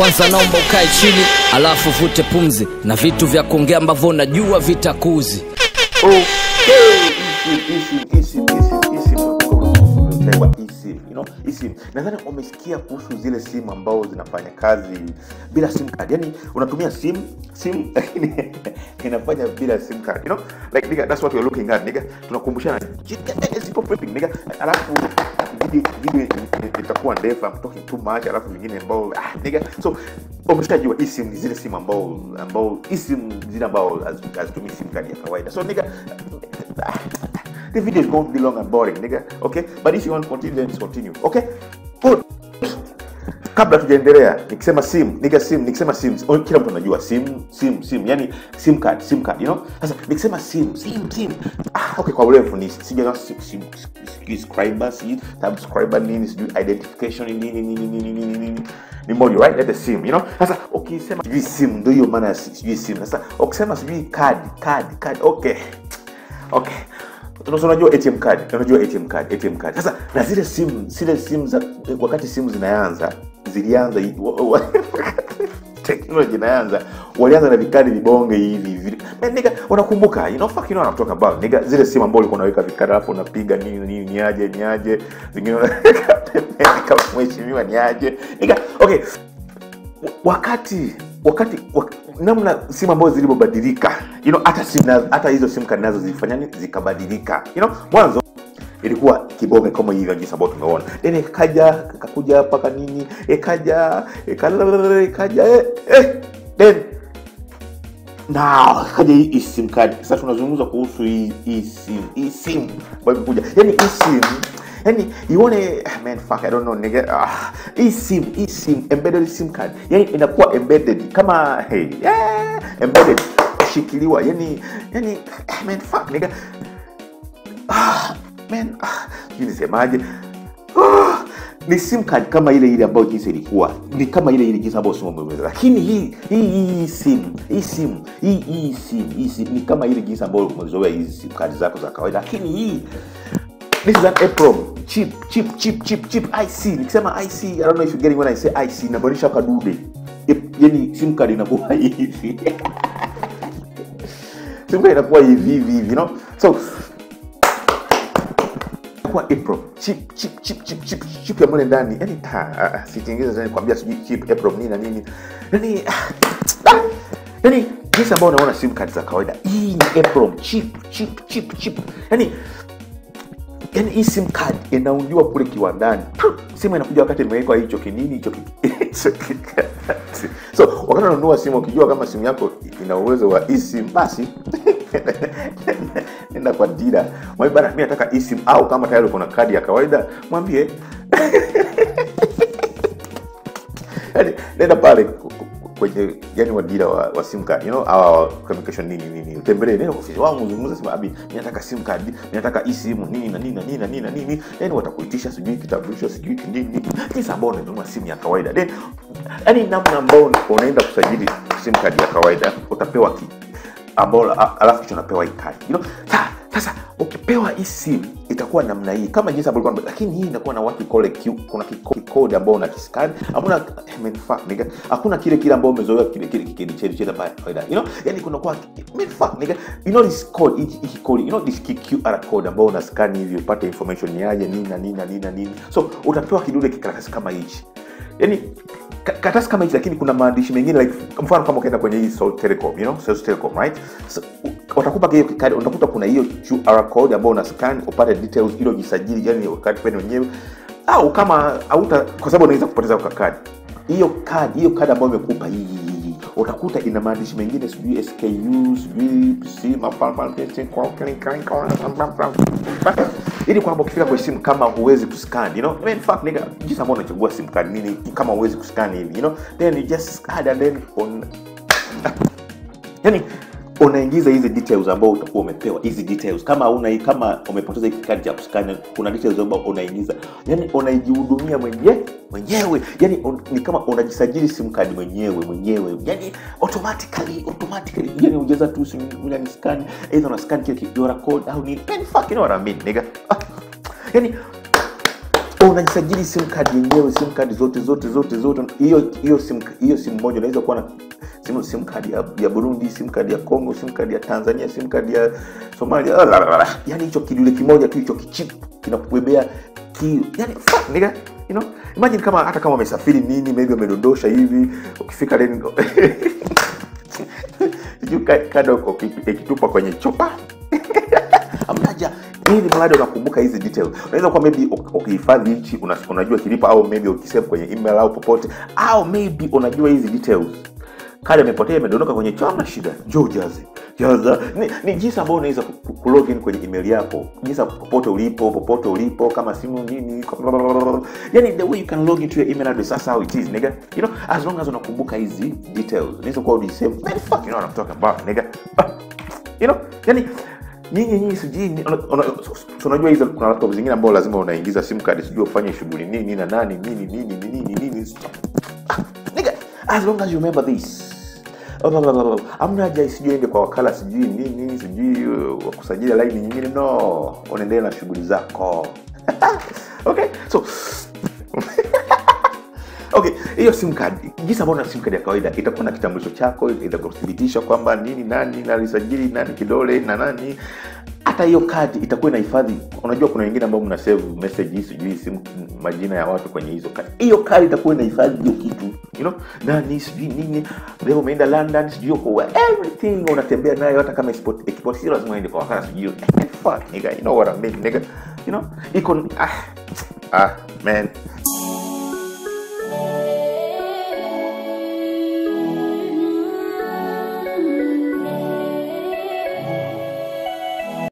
Kwanza naomba ukae chini, alafu vute pumzi na vitu vya kuongea ambavyo unajua vitakuzi. eSIM. Nadhani umesikia kuhusu zile simu ambao zinafanya kazi bila SIMcard. Yani unatumia sim lakini inafanya bila SIMcard. Like nigga, that's what we're looking at nigga. Tunakumbushana simple prepping nigga. Alafu video itakuwa ndefu, I'm talking too much, alafu vingine ambao nigga. So umeshajua eSIM ni zile simu ambao eSIM zile ambao hazitumii SIMcard ya kawaida. So nigga, the video is going to be long and boring, nigga. Okay? But if you want to continue, then continue. Okay? Good. Kabla tujaendelea, nikisema sim, nigga sim, nikisema sim, kila mtu anajua sim, yani SIMcard, you know? Sasa nikisema sim. Okay, kwa urefu ni sija subscriber, subscriber nini, identification nini. Ni moja, right? That's a sim, you know? Sasa ukisema sijui sim, ndio hiyo maana sijui sim. Sasa ukisema sijui card. Okay. Unajua ATM card. Sasa na zile simu za wakati simu zilianza technology inaanza, walianza na vikadi vibonge hivi. Nigga, unakumbuka? You know what I'm talking about. Nigga, zile simu ambazo ulikuwa unaweka vikadi alafu unapiga nini niaje. Zingine kama mheshimiwa niaje. Nigga, okay. Wakati namna simu ambazo zilibadilika, you know, hata hizo SIMcard nazo zilifanya zikabadilika. You know, mwanzo ilikuwa kibonge kama hivi jinsi ambavyo tumeona. Then ikakuja hapa kanini, ikaja then now kaja hii SIMcard. Sasa tunazungumza kuhusu hii eSIM ambayo imekuja. Yani eSIM, yani ione man fuck I don't know nigga. eSIM embedded SIMcard. Yani inakuwa embedded kama embedded shikiliwa. Yani man fuck nigga. Nisemaje? Ni SIMcard kama ile ambayo jinsi ilikuwa. Ni kama ile jinsi ambayo sio umeweza. Lakini hii eSIM ni kama ile jinsi ambayo umezoea hizi SIMcard zako za kawaida. Lakini hii this is an EPROM chip IC. Nikisema IC, I don't know if you're getting when I say IC, inabadilisha kadude. Yani SIMcard inakuwa hivi. SIMcard inakuwa hivi, you know. So kwa EPROM chip ya mwana ndani. Yani sitengeza sana kwambia sijui chip EPROM nini na nini. Yani jinsi ambao unaona SIMcard za kawaida, hii ni EPROM chip. Yani hii SIMcard inaundiwa kule kiwandani. Simu inakuja wakati imewekwa hicho kinini. So wakati unanunua simu ukijua kama simu yako ina uwezo wa eSIM, basi nenda kwa dealer. Mwambie bana, mimi nataka eSIM, au kama tayari uko na kadi ya kawaida, mwambie nenda pale kwenye yani wa dealer wa SIMcard, you know, our communication nini. Utembelee neno ofisi wangu uzungumze, sema abi, mimi nataka SIMcard, mimi nataka eSIM nini. Then watakuitisha sijui kitambulisho sijui nini. Ni sababu unanunua simu ya kawaida. Then yani namna ambao unaenda kusajili SIMcard ya kawaida, utapewa ambao alafu kisha unapewa card. You know? Sasa ukipewa eSIM itakuwa namna hii kama jinsi ambavyo, lakini hii inakuwa na watu kuna code ambao unakiscan. Hamna fuck nigga. Hakuna kile ambao umezoea kile kawaida. You know? Yani kuna kwa fuck nigga. You know this code, hii code, you know this QR code ambao una scan hivi upate information ni aje nini. So utapewa kidude kikaratasi kama hichi. Yani karatasi kama hichi, lakini kuna maandishi mengine like mfano kama ukaenda kwenye hii Telecom, you know, Sales Telecom, right? So watakupa hiyo card, utakuta kuna hiyo QR code ambao una scan upate details ile jisajili, yani wakati wewe mwenyewe, au kama kwa sababu unaweza kupoteza kwa card. Hiyo card ambayo imekupa hii utakuta ina maandishi mengine sijui SKU sijui ili kwamba ukifika kwa simu kama huwezi kuscan, you know, I mean fuck nigga, jinsi ambao unachagua SIM card nini kama huwezi kuscan hivi, you know, then you just scan and then yani unaingiza hizi details ambao utakuwa umepewa hizi details. Kama umepoteza hiki card ya kuscan, kuna details ambao unaingiza, yani unajihudumia mwenyewe. Yani ni kama unajisajili SIM card mwenyewe, yani automatically, yani unjaza tu simu ni scan, either una scan kile QR code au ni fuck, you know what I mean nigga. Yani unajisajili sim card yenyewe, sim card zote. Hiyo sim moja unaweza kuwa na sim card ya Burundi, sim card ya Congo, sim card ya Tanzania, sim card ya Somalia. Yani hicho kidule kimoja tu, hicho kichip kinakubebea yani fuck nigga, you know, imagine kama hata kama umesafiri nini, maybe umedondosha hivi, ukifika then kada ukitupa kwenye chopa amnaja ili mradi unakumbuka hizi details. Unaweza kuwa maybe ukihifadhi hichi unajua kilipa, au maybe ukisave kwenye email au popote, au maybe unajua hizi details. Kadi imepotea, imedondoka kwenye choma, shida njoo jaza. Ni jinsi ambayo unaweza kulogin kwenye email yako, jinsi popote ulipo kama simu nini, yani the way you can log into your email address, that's how it is nigga, you know, as long as unakumbuka hizi details. Unaweza kuwa udisave, man fuck, you know what I'm talking about nigga, you know, yani nyinyi sijui unajua hizo, kuna laptop zingine ambao lazima unaingiza sim card, sijui ufanye shughuli nini na nani nini nigga, as long as you remember this. Amna haja sijui ende kwa wakala sijui nini sijui kusajili line nyingine, no, unaendelea na shughuli zako. Okay, so okay, hiyo sim card, jinsi ambavyo na sim card ya kawaida itakuwa na kitambulisho chako, itakuthibitisha kwamba nani na alisajili nani kidole na nani. Hata hiyo card itakuwa inahifadhi, unajua kuna wengine ambao mna save messages sijui sim majina ya watu kwenye hizo card. Hiyo card itakuwa inahifadhi hiyo kitu, you know, nani sijui nini, leo umeenda London sijui kwa everything unatembea nayo, hata kama export sio lazima uende kwa wakala sijui. Fuck nigga, you know what I mean nigga, you know, man.